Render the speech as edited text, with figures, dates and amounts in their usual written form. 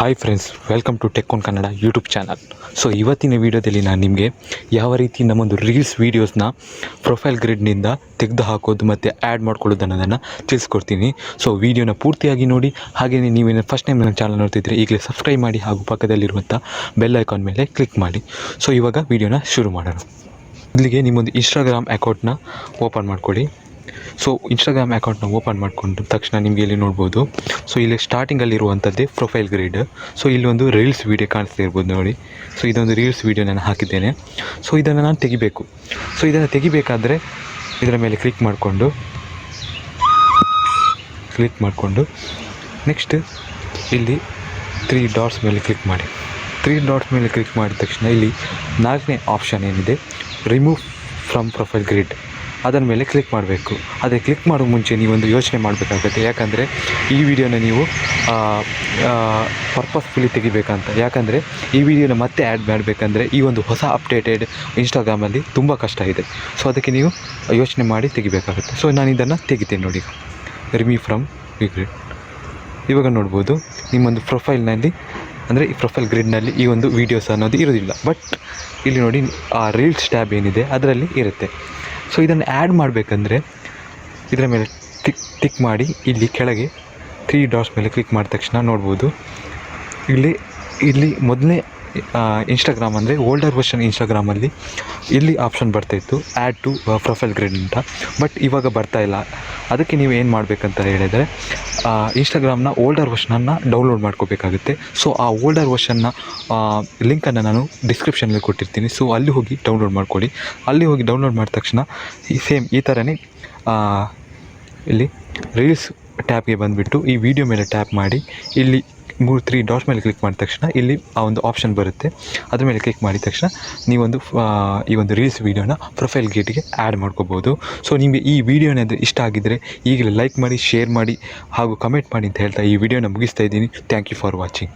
Hi friends, welcome to Tech On Kannada YouTube channel. So ಇವತ್ತಿನ ವೀಡಿಯೋದಲ್ಲಿ ನಾನು ನಿಮಗೆ ಯಾವ ರೀತಿ ನಮ್ಮೊಂದು ರೀಲ್ಸ್ ವೀಡಿಯೋಸ್ನ ಪ್ರೊಫೈಲ್ ಗ್ರಿಡ್ನಿಂದ ತೆಗೆದು ಹಾಕೋದು ಮತ್ತು ಆ್ಯಡ್ ಮಾಡ್ಕೊಳ್ಳೋದು ಅನ್ನೋದನ್ನು ತಿಳಿಸ್ಕೊಡ್ತೀನಿ. ಸೊ ವೀಡಿಯೋನ ಪೂರ್ತಿಯಾಗಿ ನೋಡಿ. ಹಾಗೆಯೇ ನೀವೇನು ಫಸ್ಟ್ ಟೈಮ್ ನನ್ನ ಚಾನಲ್ ನೋಡ್ತಿದ್ರೆ ಈಗಲೇ ಸಬ್ಸ್ಕ್ರೈಬ್ ಮಾಡಿ ಹಾಗೂ ಪಕ್ಕದಲ್ಲಿರುವಂಥ ಬೆಲ್ ಐಕಾನ್ ಮೇಲೆ ಕ್ಲಿಕ್ ಮಾಡಿ. ಸೊ ಇವಾಗ ವೀಡಿಯೋನ ಶುರು ಮಾಡೋಣ. ಇಲ್ಲಿಗೆ ನಿಮ್ಮೊಂದು ಇನ್ಸ್ಟಾಗ್ರಾಮ್ ಅಕೌಂಟ್ನ ಓಪನ್ ಮಾಡ್ಕೊಳ್ಳಿ. ಸೊ ಇನ್ಸ್ಟಾಗ್ರಾಮ್ ಅಕೌಂಟ್ನ ಓಪನ್ ಮಾಡಿಕೊಂಡ ತಕ್ಷಣ ನಿಮಗೆ ಇಲ್ಲಿ ನೋಡ್ಬೋದು. ಸೊ ಇಲ್ಲಿ ಸ್ಟಾರ್ಟಿಂಗಲ್ಲಿರುವಂಥದ್ದೇ ಪ್ರೊಫೈಲ್ ಗ್ರಿಡ್. ಸೊ ಇಲ್ಲಿ ಒಂದು ರೀಲ್ಸ್ ವೀಡಿಯೋ ಕಾಣಿಸ್ತಾ ಇರ್ಬೋದು ನೋಡಿ. ಸೊ ಇದೊಂದು ರೀಲ್ಸ್ ವೀಡಿಯೋ ನಾನು ಹಾಕಿದ್ದೇನೆ. ಸೊ ಇದನ್ನು ನಾನು ತೆಗಿಬೇಕು. ಸೊ ಇದನ್ನು ತೆಗಿಬೇಕಾದ್ರೆ ಇದರ ಮೇಲೆ ಕ್ಲಿಕ್ ಮಾಡಿಕೊಂಡು ನೆಕ್ಸ್ಟ್ ಇಲ್ಲಿ 3 ಡಾಟ್ಸ್ ಮೇಲೆ ಕ್ಲಿಕ್ ಮಾಡಿ. 3 ಡಾಟ್ಸ್ ಮೇಲೆ ಕ್ಲಿಕ್ ಮಾಡಿದ ತಕ್ಷಣ ಇಲ್ಲಿ 4ನೇ ಆಪ್ಷನ್ ಏನಿದೆ, ರಿಮೂವ್ ಫ್ರಮ್ ಪ್ರೊಫೈಲ್ ಗ್ರಿಡ್, ಅದರ ಮೇಲೆ ಕ್ಲಿಕ್ ಮಾಡಬೇಕು. ಅದೇ ಕ್ಲಿಕ್ ಮಾಡೋ ಮುಂಚೆ ನೀವೊಂದು ಯೋಚನೆ ಮಾಡಬೇಕಾಗುತ್ತೆ. ಯಾಕಂದರೆ ಈ ವಿಡಿಯೋನ ನೀವು ಪರ್ಪಸ್ಫುಲಿ ತೆಗಿಬೇಕಂತ. ಯಾಕಂದರೆ ಈ ವಿಡಿಯೋನ ಮತ್ತೆ ಆ್ಯಡ್ ಮಾಡಬೇಕಂದ್ರೆ ಈ ಒಂದು ಹೊಸ ಅಪ್ಡೇಟೆಡ್ ಇನ್ಸ್ಟಾಗ್ರಾಮಲ್ಲಿ ತುಂಬ ಕಷ್ಟ ಇದೆ. ಸೊ ಅದಕ್ಕೆ ನೀವು ಯೋಚನೆ ಮಾಡಿ ತೆಗಿಬೇಕಾಗುತ್ತೆ. ಸೊ ನಾನು ಇದನ್ನು ತೆಗಿತೇನೆ ನೋಡಿ. Remove from grid. ಇವಾಗ ನೋಡ್ಬೋದು ನಿಮ್ಮೊಂದು ಪ್ರೊಫೈಲ್ನಲ್ಲಿ, ಅಂದರೆ ಈ ಪ್ರೊಫೈಲ್ ಗ್ರಿಡ್ನಲ್ಲಿ ಈ ಒಂದು ವೀಡಿಯೋಸ್ ಅನ್ನೋದು ಇರೋದಿಲ್ಲ. ಬಟ್ ಇಲ್ಲಿ ನೋಡಿ ಆ ರೀಲ್ಸ್ ಟ್ಯಾಬ್ ಏನಿದೆ ಅದರಲ್ಲಿ ಇರುತ್ತೆ. ಸೊ ಇದನ್ನು ಆ್ಯಡ್ ಮಾಡಬೇಕಂದ್ರೆ ಇದರ ಮೇಲೆ ಟಿಕ್ ಮಾಡಿ ಇಲ್ಲಿ ಕೆಳಗೆ 3 ಡಾಟ್ಸ್ ಮೇಲೆ ಕ್ಲಿಕ್ ಮಾಡಿದ ತಕ್ಷಣ ನೋಡ್ಬೋದು ಇಲ್ಲಿ ಮೊದಲನೇ ಇನ್ಸ್ಟಾಗ್ರಾಮ್ ಅಂದರೆ ಓಲ್ಡರ್ ವರ್ಷನ್ ಇನ್ಸ್ಟಾಗ್ರಾಮಲ್ಲಿ ಇಲ್ಲಿ ಆಪ್ಷನ್ ಬರ್ತಾಯಿತ್ತು ಆ್ಯಡ್ ಟು ಪ್ರೊಫೈಲ್ ಗ್ರಿಡ್ ಅಂತ. ಬಟ್ ಇವಾಗ ಬರ್ತಾಯಿಲ್ಲ. ಅದಕ್ಕೆ ನೀವು ಏನು ಮಾಡಬೇಕಂತ ಹೇಳಿದರೆ ಇನ್ಸ್ಟಾಗ್ರಾಮ್ನ ಓಲ್ಡರ್ ವರ್ಷನನ್ನು ಡೌನ್ಲೋಡ್ ಮಾಡ್ಕೋಬೇಕಾಗುತ್ತೆ. ಸೊ ಆ ಓಲ್ಡರ್ ವರ್ಷನ್ನ ಲಿಂಕನ್ನು ನಾನು ಡಿಸ್ಕ್ರಿಪ್ಷನಲ್ಲಿ ಕೊಟ್ಟಿರ್ತೀನಿ. ಸೊ ಅಲ್ಲಿ ಹೋಗಿ ಡೌನ್ಲೋಡ್ ಮಾಡ್ಕೊಳ್ಳಿ. ಅಲ್ಲಿ ಹೋಗಿ ಡೌನ್ಲೋಡ್ ಮಾಡಿದ ತಕ್ಷಣ ಈ ಥರನೇ ಇಲ್ಲಿ ರೀಲ್ಸ್ ಟ್ಯಾಬ್ಗೆ ಬಂದುಬಿಟ್ಟು ಈ ವಿಡಿಯೋ ಮೇಲೆ ಟ್ಯಾಪ್ ಮಾಡಿ ಇಲ್ಲಿ 3 ಡಾಟ್ಸ್ ಮೇಲೆ ಕ್ಲಿಕ್ ಮಾಡಿದ ತಕ್ಷಣ ಇಲ್ಲಿ ಆ ಒಂದು ಆಪ್ಷನ್ ಬರುತ್ತೆ. ಅದ್ರ ಮೇಲೆ ಕ್ಲಿಕ್ ಮಾಡಿದ ತಕ್ಷಣ ನೀವೊಂದು ಈ ಒಂದು ರೀಲ್ಸ್ ವೀಡಿಯೋನ ಪ್ರೊಫೈಲ್ ಗ್ರಿಡ್ಗೆ ಆ್ಯಡ್ ಮಾಡ್ಕೋಬೋದು. ಸೊ ನಿಮಗೆ ಈ ವಿಡಿಯೋನ ಇಷ್ಟ ಆಗಿದ್ದರೆ ಈಗಲೇ ಲೈಕ್ ಮಾಡಿ, ಶೇರ್ ಮಾಡಿ ಹಾಗೂ ಕಮೆಂಟ್ ಮಾಡಿ ಅಂತ ಹೇಳ್ತಾ ಈ ವಿಡಿಯೋನ ಮುಗಿಸ್ತಾ ಇದ್ದೀನಿ. Thank you for watching.